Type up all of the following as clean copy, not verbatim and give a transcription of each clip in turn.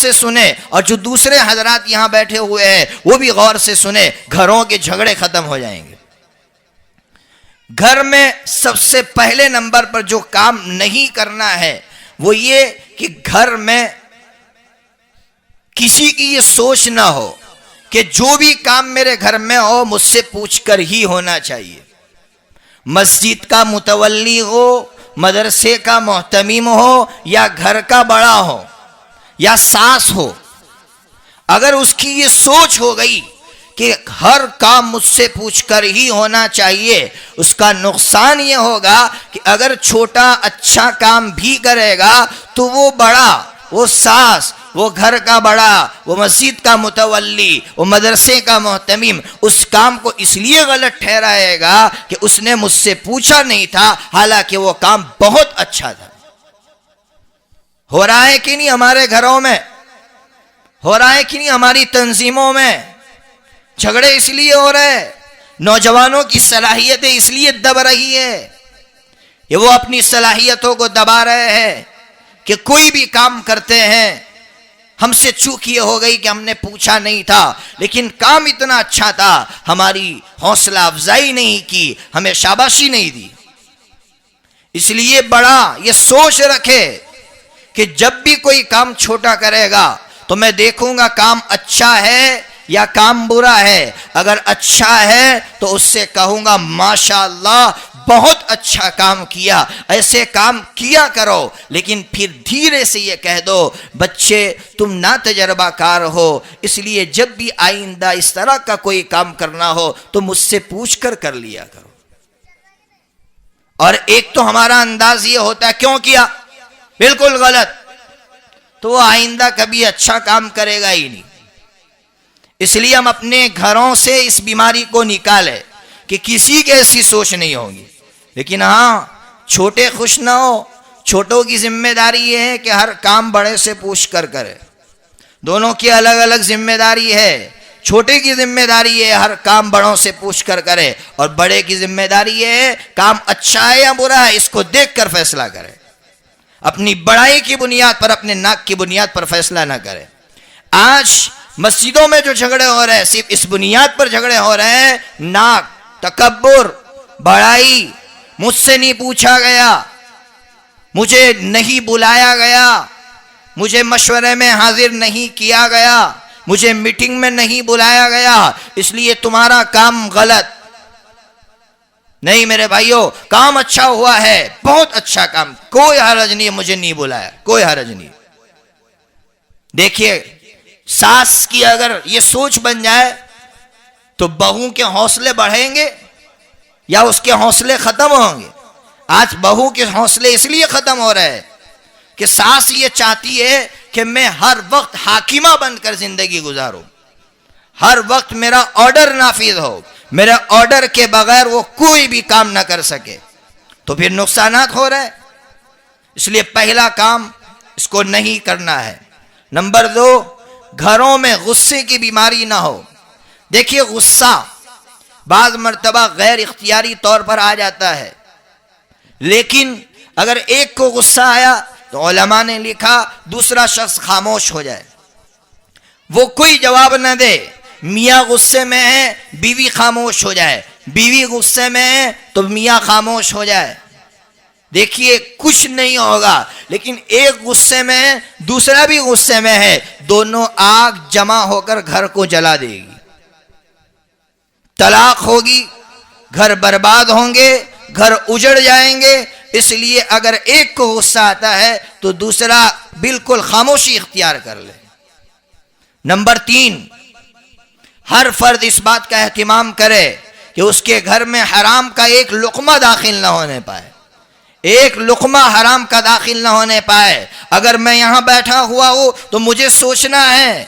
سے سنیں اور جو دوسرے حضرات یہاں بیٹھے ہوئے ہیں وہ بھی غور سے سنیں، گھروں کے جھگڑے ختم ہو جائیں گے۔ گھر میں سب سے پہلے نمبر پر جو کام نہیں کرنا ہے وہ یہ کہ گھر میں کسی کی یہ سوچ نہ ہو کہ جو بھی کام میرے گھر میں ہو مجھ سے پوچھ کر ہی ہونا چاہیے۔ مسجد کا متولی ہو، مدرسے کا محتمم ہو، یا گھر کا بڑا ہو یا ساس ہو، اگر اس کی یہ سوچ ہو گئی کہ ہر کام مجھ سے پوچھ کر ہی ہونا چاہیے، اس کا نقصان یہ ہوگا کہ اگر چھوٹا اچھا کام بھی کرے گا تو وہ بڑا، وہ ساس، وہ گھر کا بڑا، وہ مسجد کا متولی، وہ مدرسے کا محتمم اس کام کو اس لیے غلط ٹھہرائے گا کہ اس نے مجھ سے پوچھا نہیں تھا، حالانکہ وہ کام بہت اچھا تھا۔ ہو رہا ہے کہ نہیں ہمارے گھروں میں؟ ہو رہا ہے کہ نہیں ہماری تنظیموں میں؟ جھگڑے اس لیے ہو رہے ہیں، نوجوانوں کی صلاحیتیں اس لیے دب رہی ہے کہ وہ اپنی صلاحیتوں کو دبا رہے ہیں کہ کوئی بھی کام کرتے ہیں ہم سے چوک یہ ہو گئی کہ ہم نے پوچھا نہیں تھا، لیکن کام اتنا اچھا تھا، ہماری حوصلہ افزائی نہیں کی، ہمیں شاباشی نہیں دی۔ اس لیے بڑا یہ سوچ رکھے کہ جب بھی کوئی کام چھوٹا کرے گا تو میں دیکھوں گا کام اچھا ہے یا کام برا ہے۔ اگر اچھا ہے تو اس سے کہوں گا ماشاءاللہ بہت اچھا کام کیا، ایسے کام کیا کرو۔ لیکن پھر دھیرے سے یہ کہہ دو بچے تم نا تجربہ کار ہو، اس لیے جب بھی آئندہ اس طرح کا کوئی کام کرنا ہو تو مجھ سے پوچھ کر لیا کرو۔ اور ایک تو ہمارا انداز یہ ہوتا ہے کیوں کیا، بالکل غلط، تو وہ آئندہ کبھی اچھا کام کرے گا ہی نہیں۔ اس لیے ہم اپنے گھروں سے اس بیماری کو نکالیں کہ کسی کی ایسی سوچ نہیں ہوگی، لیکن ہاں چھوٹے خوش نہ ہو۔ چھوٹوں کی ذمہ داری یہ ہے کہ ہر کام بڑے سے پوچھ کر کرے، دونوں کی الگ الگ ذمہ داری ہے۔ چھوٹے کی ذمہ داری ہے ہر کام بڑوں سے پوچھ کر کرے، اور بڑے کی ذمہ داری یہ ہے کام اچھا ہے یا برا ہے اس کو دیکھ کر فیصلہ کرے، اپنی بڑائی کی بنیاد پر، اپنے ناک کی بنیاد پر فیصلہ نہ کرے۔ آج مسجدوں میں جو جھگڑے ہو رہے ہیں صرف اس بنیاد پر جھگڑے ہو رہے ہیں، ناک، تکبر، بڑائی، مجھ سے نہیں پوچھا گیا، مجھے نہیں بلایا گیا، مجھے مشورے میں حاضر نہیں کیا گیا، مجھے میٹنگ میں نہیں بلایا گیا، اس لیے تمہارا کام غلط۔ نہیں میرے بھائیوں، کام اچھا ہوا ہے، بہت اچھا کام، کوئی حرج نہیں، مجھے نہیں بلایا، کوئی حرج نہیں۔ دیکھیے ساس کی اگر یہ سوچ بن جائے تو بہو کے حوصلے بڑھیں گے یا اس کے حوصلے ختم ہوں گے؟ آج بہو کے حوصلے اس لیے ختم ہو رہے ہیں کہ ساس یہ چاہتی ہے کہ میں ہر وقت حاکمہ بن کر زندگی گزاروں، ہر وقت میرا آرڈر نافذ ہو، میرے آرڈر کے بغیر وہ کوئی بھی کام نہ کر سکے، تو پھر نقصانات ہو رہے ہیں۔ اس لیے پہلا کام اس کو نہیں کرنا ہے۔ نمبر 2، گھروں میں غصے کی بیماری نہ ہو۔ دیکھیے غصہ بعض مرتبہ غیر اختیاری طور پر آ جاتا ہے، لیکن اگر ایک کو غصہ آیا تو علماء نے لکھا دوسرا شخص خاموش ہو جائے، وہ کوئی جواب نہ دے۔ میاں غصے میں ہے بیوی خاموش ہو جائے، بیوی غصے میں ہے تو میاں خاموش ہو جائے۔ دیکھیے کچھ نہیں ہوگا، لیکن ایک غصے میں ہے دوسرا بھی غصے میں ہے، دونوں آگ جمع ہو کر گھر کو جلا دے گی، طلاق ہوگی، گھر برباد ہوں گے، گھر اجڑ جائیں گے۔ اس لیے اگر ایک کو غصہ آتا ہے تو دوسرا بالکل خاموشی اختیار کر لے۔ نمبر 3، ہر فرد اس بات کا اہتمام کرے کہ اس کے گھر میں حرام کا ایک لقمہ داخل نہ ہونے پائے، ایک لقمہ حرام کا داخل نہ ہونے پائے۔ اگر میں یہاں بیٹھا ہوا ہوں تو مجھے سوچنا ہے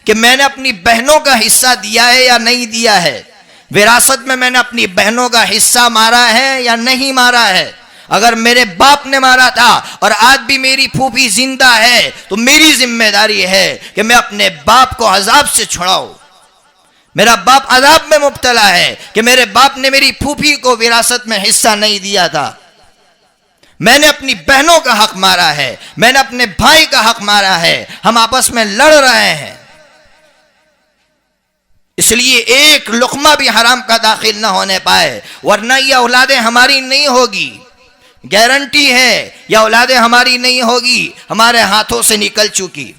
کہ میں نے اپنی بہنوں کا حصہ دیا ہے یا نہیں دیا ہے، وراثت میں نے اپنی بہنوں کا حصہ مارا ہے یا نہیں مارا ہے۔ اگر میرے باپ نے مارا تھا اور آج بھی میری پھوپھی زندہ ہے تو میری ذمہ داری ہے کہ میں اپنے باپ کو عذاب سے چھڑاؤں۔ میرا باپ عذاب میں مبتلا ہے کہ میرے باپ نے میری پھوپھی کو وراثت میں حصہ نہیں دیا تھا۔ میں نے اپنی بہنوں کا حق مارا ہے، میں نے اپنے بھائی کا حق مارا ہے، ہم آپس میں لڑ رہے ہیں، اس لیے ایک لقمہ بھی حرام کا داخل نہ ہونے پائے، ورنہ یہ اولادیں ہماری نہیں ہوگی، گارنٹی ہے یہ اولادیں ہماری نہیں ہوگی، ہمارے ہاتھوں سے نکل چکی۔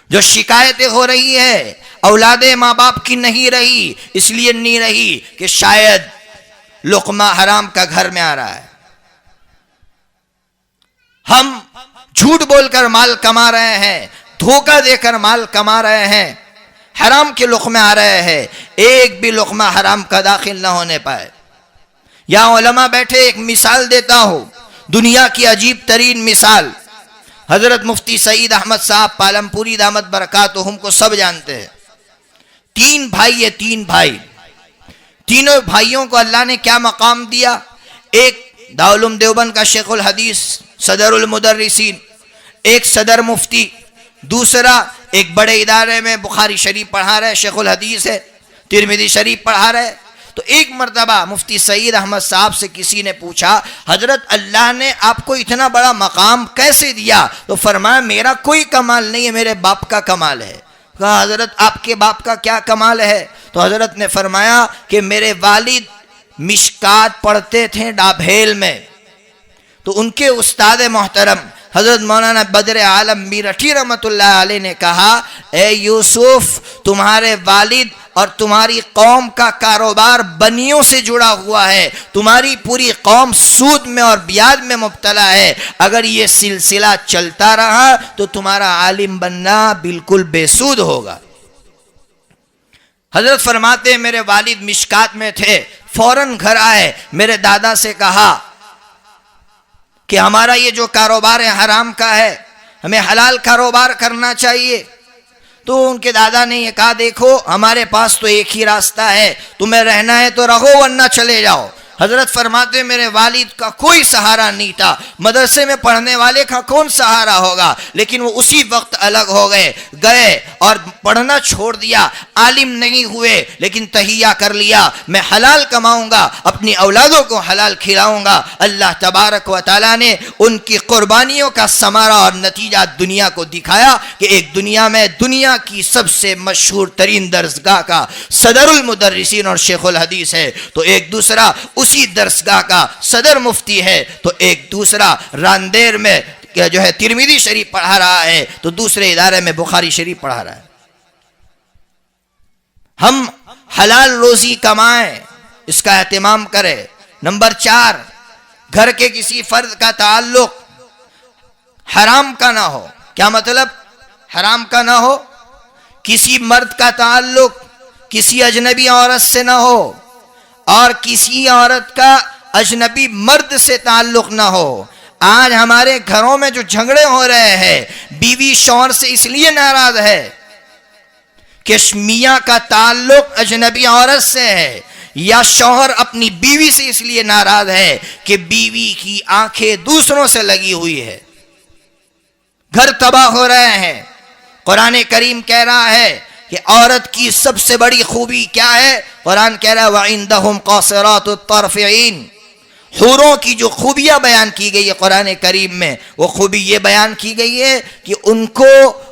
جو شکایتیں ہو رہی ہے اولادیں ماں باپ کی نہیں رہی، اس لیے نہیں رہی کہ شاید لقمہ حرام کا گھر میں آ رہا ہے، ہم جھوٹ بول کر مال کما رہے ہیں، دھوکہ دے کر مال کما رہے ہیں، حرام کے لقمے آ رہے ہیں، ایک بھی لقمہ حرام کا داخل نہ ہونے پائے۔ یہاں علماء بیٹھے، ایک مثال دیتا ہوں، دنیا کی عجیب ترین مثال۔ حضرت مفتی سعید احمد صاحب پالمپوری دامت برکاتہم کو سب جانتے ہیں۔ 3 بھائی ہے، 3 بھائی، تینوں بھائیوں کو اللہ نے کیا مقام دیا؟ ایک دارالعلوم دیوبند کا شیخ الحدیث صدر المدرسین، ایک صدر مفتی، دوسرا ایک بڑے ادارے میں بخاری شریف پڑھا رہے، شیخ الحدیث ہے، ترمذی شریف پڑھا رہے۔ تو ایک مرتبہ مفتی سعید احمد صاحب سے کسی نے پوچھا، حضرت اللہ نے آپ کو اتنا بڑا مقام کیسے دیا؟ تو فرمایا میرا کوئی کمال نہیں ہے، میرے باپ کا کمال ہے۔ کہا حضرت آپ کے باپ کا کیا کمال ہے؟ تو حضرت نے فرمایا کہ میرے والد مشکات پڑھتے تھے ڈابھیل میں، تو ان کے استاد محترم حضرت مولانا بدر عالم میرٹھی رحمۃ اللہ علیہ نے کہا، اے یوسف، تمہارے والد اور تمہاری قوم کا کاروبار بنیوں سے جڑا ہوا ہے، تمہاری پوری قوم سود میں اور بیاج میں مبتلا ہے، اگر یہ سلسلہ چلتا رہا تو تمہارا عالم بننا بالکل بے سود ہوگا۔ حضرت فرماتے ہیں میرے والد مشکات میں تھے، فوراً گھر آئے، میرے دادا سے کہا کہ ہمارا یہ جو کاروبار ہے حرام کا ہے، ہمیں حلال کاروبار کرنا چاہیے۔ تو ان کے دادا نے یہ کہا، دیکھو ہمارے پاس تو ایک ہی راستہ ہے، تمہیں رہنا ہے تو رہو ورنہ چلے جاؤ۔ حضرت فرماتے ہیں میرے والد کا کوئی سہارا نہیں تھا، مدرسے میں پڑھنے والے کا کون سہارا ہوگا، لیکن وہ اسی وقت الگ ہو گئے اور پڑھنا چھوڑ دیا، عالم نہیں ہوئے لیکن تہیہ کر لیا، میں حلال کماؤں گا، اپنی اولادوں کو حلال کھلاؤں گا۔ اللہ تبارک و تعالیٰ نے ان کی قربانیوں کا ثمرہ اور نتیجہ دنیا کو دکھایا کہ ایک دنیا میں دنیا کی سب سے مشہور ترین درسگاہ کا صدر المدرسین اور شیخ الحدیث ہے، تو ایک دوسرا اسی درسگاہ کا صدر مفتی ہے، تو ایک دوسرا راندیر میں جو ہے ترمذی شریف پڑھا رہا ہے، تو دوسرے ادارے میں بخاری شریف پڑھا رہا ہے۔ ہم حلال روزی کمائیں، اس کا اہتمام کریں۔ نمبر 4، گھر کے کسی فرد کا تعلق حرام کا نہ ہو۔ کیا مطلب؟ حرام کا نہ ہو، کسی مرد کا تعلق کسی اجنبی عورت سے نہ ہو، اور کسی عورت کا اجنبی مرد سے تعلق نہ ہو۔ آج ہمارے گھروں میں جو جھگڑے ہو رہے ہیں، بیوی شوہر سے اس لیے ناراض ہے کہ میاں کا تعلق اجنبی عورت سے ہے، یا شوہر اپنی بیوی سے اس لیے ناراض ہے کہ بیوی کی آنکھیں دوسروں سے لگی ہوئی ہے۔ گھر تباہ ہو رہے ہیں۔ قرآن کریم کہہ رہا ہے کہ عورت کی سب سے بڑی خوبی کیا ہے؟ قرآن کہہ رہا ہے وَعِندَهُمْ قَاصِرَاتُ الطَّرْفِ عِينٌ۔ حوروں کی جو خوبیاں بیان کی گئی ہے قرآن کریم میں، وہ خوبی یہ بیان کی گئی ہے کہ ان کو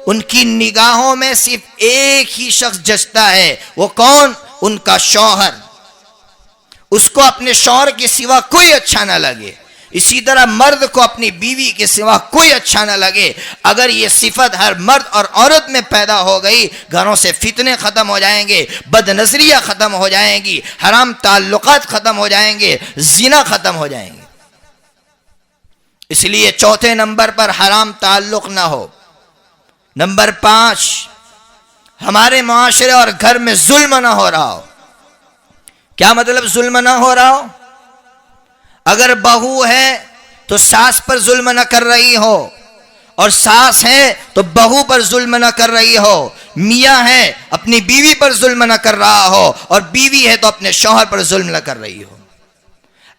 ان کی نگاہوں میں صرف ایک ہی شخص جچتا ہے، وہ کون؟ ان کا شوہر۔ اس کو اپنے شوہر کے سوا کوئی اچھا نہ لگے، اسی طرح مرد کو اپنی بیوی کے سوا کوئی اچھا نہ لگے۔ اگر یہ صفت ہر مرد اور عورت میں پیدا ہو گئی، گھروں سے فتنے ختم ہو جائیں گے، بد نظریاں ختم ہو جائیں گی، حرام تعلقات ختم ہو جائیں گے، زنا ختم ہو جائیں گے۔ اس لیے چوتھے نمبر پر حرام تعلق نہ ہو۔ نمبر 5، ہمارے معاشرے اور گھر میں ظلم نہ ہو رہا ہو۔ کیا مطلب ظلم نہ ہو رہا ہو؟ اگر بہو ہے تو ساس پر ظلم نہ کر رہی ہو، اور ساس ہے تو بہو پر ظلم نہ کر رہی ہو، میاں ہے اپنی بیوی پر ظلم نہ کر رہا ہو، اور بیوی ہے تو اپنے شوہر پر ظلم نہ کر رہی ہو۔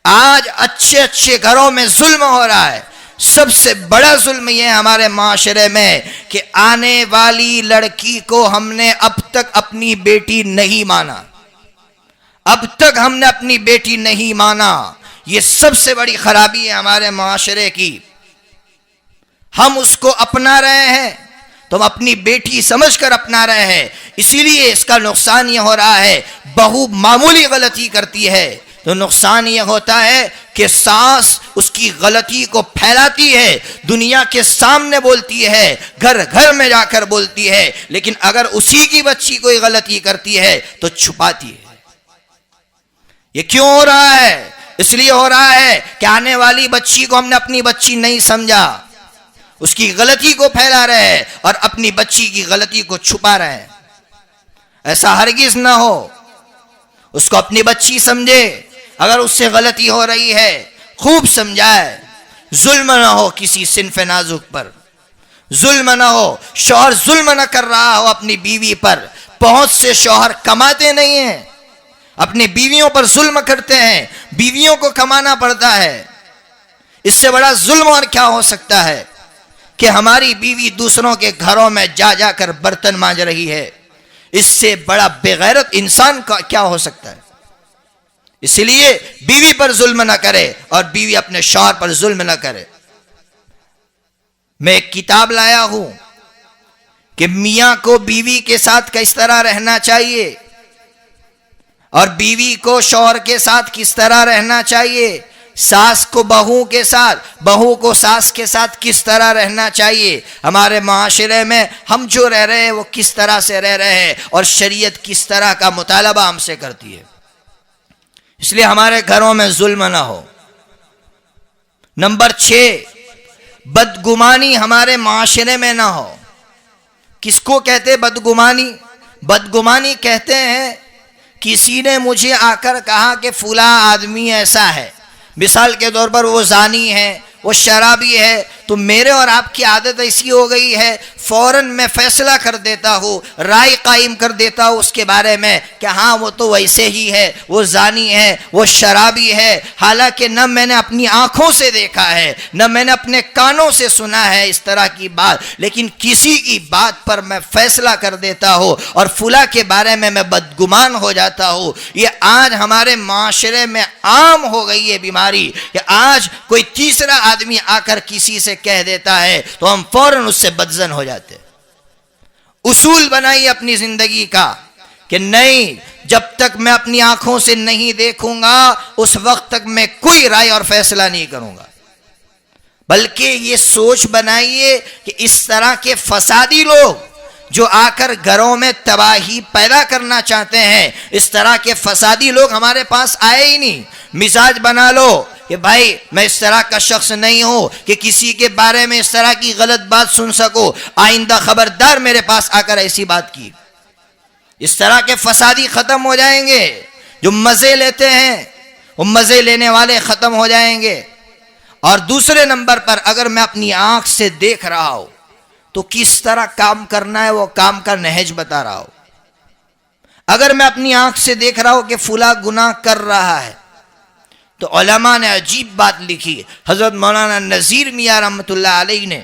آج اچھے اچھے گھروں میں ظلم ہو رہا ہے۔ سب سے بڑا ظلم یہ ہے ہمارے معاشرے میں کہ آنے والی لڑکی کو ہم نے اب تک اپنی بیٹی نہیں مانا، اب تک ہم نے اپنی بیٹی نہیں مانا۔ یہ سب سے بڑی خرابی ہے ہمارے معاشرے کی. ہم اس کو اپنا رہے ہیں تو ہم اپنی بیٹی سمجھ کر اپنا رہے ہیں, اسی لیے اس کا نقصان یہ ہو رہا ہے. بہو معمولی غلطی کرتی ہے تو نقصان یہ ہوتا ہے کہ ساس اس کی غلطی کو پھیلاتی ہے, دنیا کے سامنے بولتی ہے, گھر گھر میں جا کر بولتی ہے, لیکن اگر اسی کی بچی کوئی غلطی کرتی ہے تو چھپاتی ہے. یہ کیوں ہو رہا ہے؟ اس لیے ہو رہا ہے کہ آنے والی بچی کو ہم نے اپنی بچی نہیں سمجھا, اس کی غلطی کو پھیلا رہے ہیں اور اپنی بچی کی غلطی کو چھپا رہے ہیں. ایسا ہرگز نہ ہو, اس کو اپنی بچی سمجھے, اگر اس سے غلطی ہو رہی ہے خوب سمجھائے. ظلم نہ ہو کسی صنف نازک پر, ظلم نہ ہو, شوہر ظلم نہ کر رہا ہو اپنی بیوی پر. بہت سے شوہر کماتے نہیں ہیں, اپنی بیویوں پر ظلم کرتے ہیں, بیویوں کو کمانا پڑتا ہے. اس سے بڑا ظلم اور کیا ہو سکتا ہے کہ ہماری بیوی دوسروں کے گھروں میں جا جا کر برتن مانج رہی ہے. اس سے بڑا بے غیرت انسان کا کیا ہو سکتا ہے؟ اس لیے بیوی پر ظلم نہ کرے اور بیوی اپنے شوہر پر ظلم نہ کرے. میں ایک کتاب لایا ہوں کہ میاں کو بیوی کے ساتھ کس طرح رہنا چاہیے اور بیوی کو شوہر کے ساتھ کس طرح رہنا چاہیے, ساس کو بہو کے ساتھ, بہو کو ساس کے ساتھ کس طرح رہنا چاہیے. ہمارے معاشرے میں ہم جو رہ رہے ہیں وہ کس طرح سے رہ رہے ہیں اور شریعت کس طرح کا مطالبہ ہم سے کرتی ہے. اس لیے ہمارے گھروں میں ظلم نہ ہو. نمبر 6, بدگمانی ہمارے معاشرے میں نہ ہو. کس کو کہتے بدگمانی؟ بدگمانی کہتے ہیں کسی نے مجھے آ کر کہا کہ فلاں آدمی ایسا ہے, مثال کے طور پر وہ زانی ہے, وہ شرابی ہے, تو میرے اور آپ کی عادت ایسی ہو گئی ہے فوراً میں فیصلہ کر دیتا ہوں, رائے قائم کر دیتا ہوں اس کے بارے میں کہ ہاں وہ تو ویسے ہی ہے, وہ زانی ہے, وہ شرابی ہے, حالانکہ نہ میں نے اپنی آنکھوں سے دیکھا ہے نہ میں نے اپنے کانوں سے سنا ہے اس طرح کی بات, لیکن کسی کی بات پر میں فیصلہ کر دیتا ہوں اور فلاں کے بارے میں میں بدگمان ہو جاتا ہوں. یہ آج ہمارے معاشرے میں عام ہو گئی ہے بیماری کہ آج کوئی تیسرا آدمی آ کر کسی سے کہہ دیتا ہے تو ہم فوراً اس سے بدظن ہو جاتے. اصول بنائیے اپنی زندگی کا کہ نہیں, جب تک میں اپنی آنکھوں سے نہیں دیکھوں گا اس وقت تک میں کوئی رائے اور فیصلہ نہیں کروں گا. بلکہ یہ سوچ بنائیے کہ اس طرح کے فسادی لوگ جو آ کر گھروں میں تباہی پیدا کرنا چاہتے ہیں, اس طرح کے فسادی لوگ ہمارے پاس آئے ہی نہیں. مزاج بنا لو کہ بھائی میں اس طرح کا شخص نہیں ہوں کہ کسی کے بارے میں اس طرح کی غلط بات سن سکو, آئندہ خبردار میرے پاس آ کر ایسی بات کی. اس طرح کے فسادی ختم ہو جائیں گے. جو مزے لیتے ہیں وہ مزے لینے والے ختم ہو جائیں گے. اور دوسرے نمبر پر اگر میں اپنی آنکھ سے دیکھ رہا ہوں تو کس طرح کام کرنا ہے وہ کام کا نہج بتا رہا ہوں. اگر میں اپنی آنکھ سے دیکھ رہا ہوں کہ فلاں گناہ کر رہا ہے تو علماء نے عجیب بات لکھی. حضرت مولانا نذیر میاں رحمۃ اللہ علیہ نے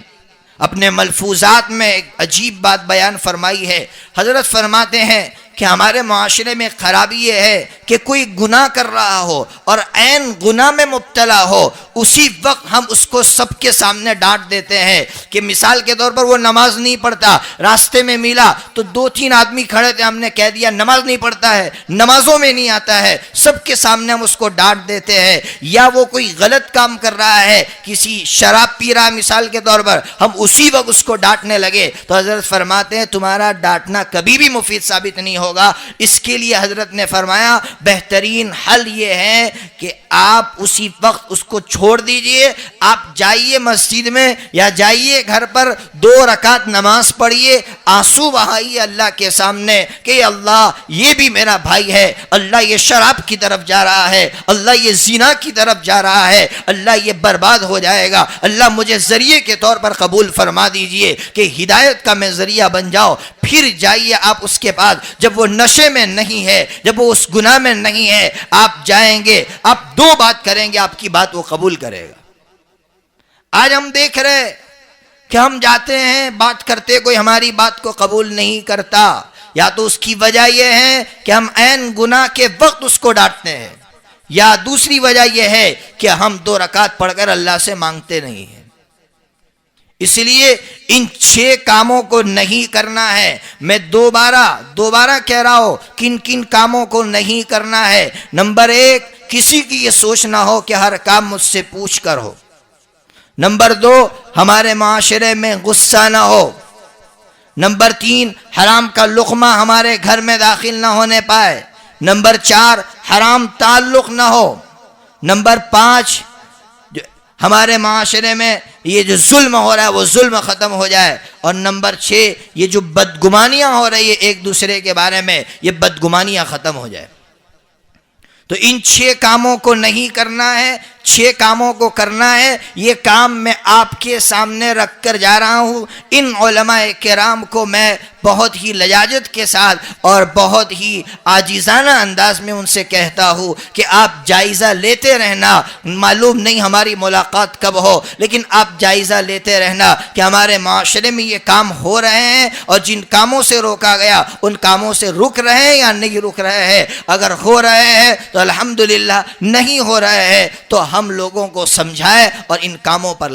اپنے ملفوظات میں ایک عجیب بات بیان فرمائی ہے. حضرت فرماتے ہیں کہ ہمارے معاشرے میں خرابی یہ ہے کہ کوئی گناہ کر رہا ہو اور عین گناہ میں مبتلا ہو, اسی وقت ہم اس کو سب کے سامنے ڈانٹ دیتے ہیں. کہ مثال کے طور پر وہ نماز نہیں پڑھتا, راستے میں ملا تو 2-3 آدمی کھڑے تھے, ہم نے کہہ دیا نماز نہیں پڑھتا ہے, نمازوں میں نہیں آتا ہے, سب کے سامنے ہم اس کو ڈانٹ دیتے ہیں. یا وہ کوئی غلط کام کر رہا ہے, کسی شراب پی رہا مثال کے طور پر, ہم اسی وقت اس کو ڈانٹنے لگے تو حضرت فرماتے ہیں تمہارا ڈانٹنا کبھی بھی مفید ثابت نہیں ہوگا. اس کے لیے حضرت نے فرمایا بہترین حل یہ ہے کہ آپ اسی وقت اس کو چھوڑ دیجئے, آپ جائیے مسجد میں یا جائیے گھر پر 2 رکعت نماز پڑھیے, آنسو بہائیے اللہ کے سامنے کہ اللہ یہ بھی میرا بھائی ہے, اللہ یہ شراب کی طرف جا رہا ہے, اللہ یہ زنا کی طرف جا رہا ہے, اللہ یہ برباد ہو جائے گا, اللہ مجھے ذریعے کے طور پر قبول فرما دیجئے کہ ہدایت کا میں ذریعہ بن جاؤ. پھر جائیے آپ اس کے بعد, جب وہ نشے میں نہیں ہے, جب وہ اس گناہ میں نہیں ہے, آپ جائیں گے, آپ 2 بات کریں گے, آپ کی بات وہ قبول کرے گا. آج ہم دیکھ رہے کہ ہم جاتے ہیں بات کرتے, کوئی ہماری بات کو قبول نہیں کرتا, یا تو اس کی وجہ یہ ہے کہ ہم عین گناہ کے وقت اس کو ڈانٹتے ہیں, یا دوسری وجہ یہ ہے کہ ہم 2 رکعت پڑھ کر اللہ سے مانگتے نہیں ہیں. اس لیے ان 6 کاموں کو نہیں کرنا ہے. میں دوبارہ کہہ رہا ہوں کن کن کاموں کو نہیں کرنا ہے. نمبر 1، کسی کی یہ سوچ نہ ہو کہ ہر کام مجھ سے پوچھ کر ہو. نمبر 2، ہمارے معاشرے میں غصہ نہ ہو. نمبر 3، حرام کا لقمہ ہمارے گھر میں داخل نہ ہونے پائے. نمبر 4، حرام تعلق نہ ہو. نمبر 5، ہمارے معاشرے میں یہ جو ظلم ہو رہا ہے وہ ظلم ختم ہو جائے. اور نمبر 6، یہ جو بدگمانیاں ہو رہی ہے ایک دوسرے کے بارے میں، یہ بدگمانیاں ختم ہو جائے. تو ان 6 کاموں کو نہیں کرنا ہے، 6 کاموں کو کرنا ہے. یہ کام میں آپ کے سامنے رکھ کر جا رہا ہوں. ان علماء کرام کو میں بہت ہی لجاجت کے ساتھ اور بہت ہی عاجزانہ انداز میں ان سے کہتا ہوں کہ آپ جائزہ لیتے رہنا. معلوم نہیں ہماری ملاقات کب ہو، لیکن آپ جائزہ لیتے رہنا کہ ہمارے معاشرے میں یہ کام ہو رہے ہیں، اور جن کاموں سے روکا گیا ان کاموں سے رک رہے ہیں یا نہیں رک رہے ہیں. اگر ہو رہے ہیں تو الحمدللہ، نہیں ہو رہے ہیں تو ہم لوگوں کو سمجھائے اور ان کاموں پر